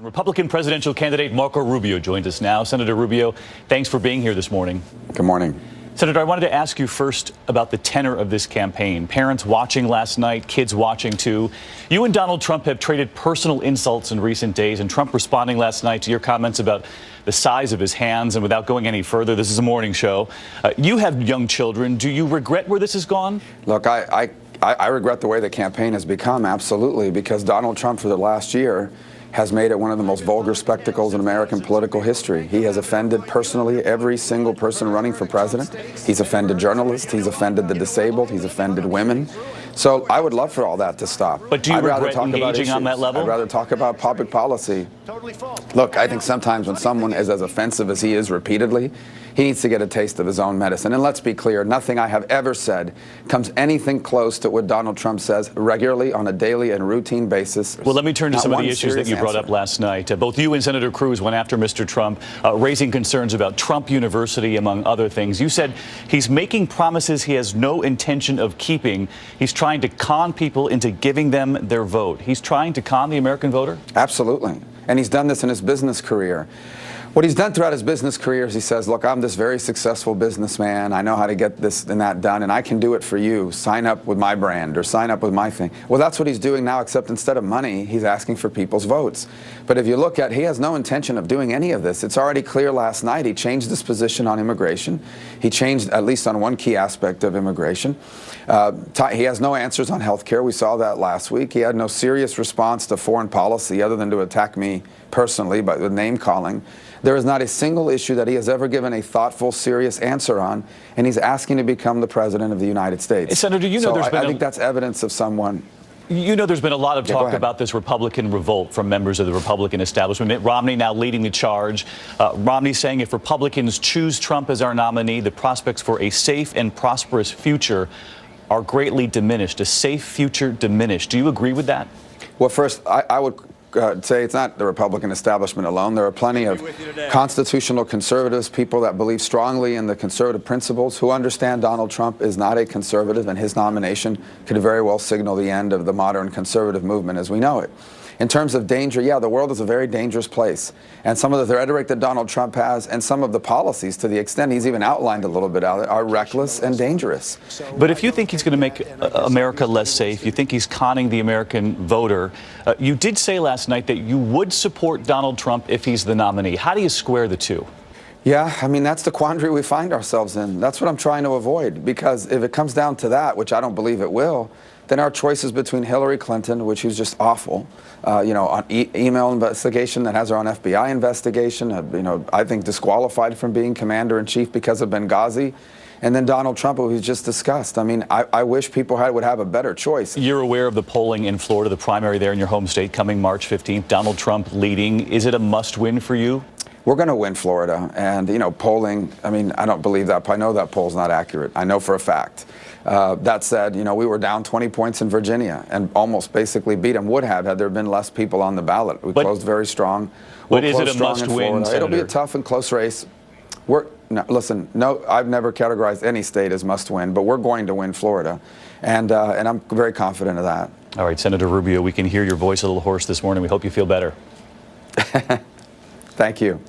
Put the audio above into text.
Republican presidential candidate Marco Rubio joins us now. Senator Rubio, thanks for being here this morning. Good morning. Senator, I wanted to ask you first about the tenor of this campaign. Parents watching last night, kids watching too. You and Donald Trump have traded personal insults in recent days, and Trump responding last night to your comments about the size of his hands. And without going any further, this is a morning show. You have young children. Do you regret where this has gone? Look, I regret the way the campaign has become, absolutely, because Donald Trump for the last year has made it one of the most vulgar spectacles in American political history. He has offended personally every single person running for president. He's offended journalists. He's offended the disabled. He's offended women. So I would love for all that to stop. But do you regret engaging on that level? I'd rather talk about public policy. Look, I think sometimes when someone is as offensive as he is repeatedly, he needs to get a taste of his own medicine. And let's be clear, nothing I have ever said comes anything close to what Donald Trump says regularly on a daily and routine basis. Well, let me turn to some of the issues that you brought up last night. Both you and Senator Cruz went after Mr. Trump, raising concerns about Trump University, among other things. You said he's making promises he has no intention of keeping. He's trying to con people into giving them their vote. He's trying to con the American voter? Absolutely. And he's done this in his business career. What he's done throughout his business career is he says, look, I'm this very successful businessman. I know how to get this and that done, and I can do it for you. Sign up with my brand or sign up with my thing. Well, that's what he's doing now, except instead of money, he's asking for people's votes. But if you look at, he has no intention of doing any of this. It's already clear last night he changed his position on immigration. He changed at least on one key aspect of immigration. He has no answers on health care. We saw that last week. He had no serious response to foreign policy other than to attack me personally, but with name calling. There is not a single issue that he has ever given a thoughtful, serious answer on, and he's asking to become the president of the United States. Senator, you know, I think that's evidence of someone. You know, there's been a lot of talk about this Republican revolt from members of the Republican establishment. Mitt Romney now leading the charge. Romney saying if Republicans choose Trump as our nominee, the prospects for a safe and prosperous future are greatly diminished. A safe future diminished. Do you agree with that? Well, first, I would say it's not the Republican establishment alone. There are plenty of constitutional conservatives, people that believe strongly in the conservative principles, who understand Donald Trump is not a conservative, and his nomination could very well signal the end of the modern conservative movement as we know it. In terms of danger, yeah, the world is a very dangerous place. And some of the rhetoric that Donald Trump has and some of the policies, to the extent he's even outlined a little bit out, are reckless and dangerous. But if you think he's going to make America less safe, you think he's conning the American voter, you did say last night that you would support Donald Trump if he's the nominee. How do you square the two? Yeah, I mean, that's the quandary we find ourselves in. That's what I'm trying to avoid, because if it comes down to that, which I don't believe it will, then our choice is between Hillary Clinton, which is just awful, on email investigation that has her own FBI investigation, I think disqualified from being commander-in-chief because of Benghazi, and then Donald Trump, who he's just discussed. I mean, I wish people would have a better choice. You're aware of the polling in Florida, the primary there in your home state coming March 15th, Donald Trump leading. Is it a must-win for you? We're going to win Florida, and polling, I mean, I don't believe that. I know that poll's not accurate. I know for a fact. That said, we were down 20 points in Virginia and almost basically beat them. Would have had there been less people on the ballot. We closed very strong. But is it a must-win, Senator? It'll be a tough and close race. No, I've never categorized any state as must-win, but we're going to win Florida, and I'm very confident of that. All right, Senator Rubio, we can hear your voice a little hoarse this morning. We hope you feel better. Thank you.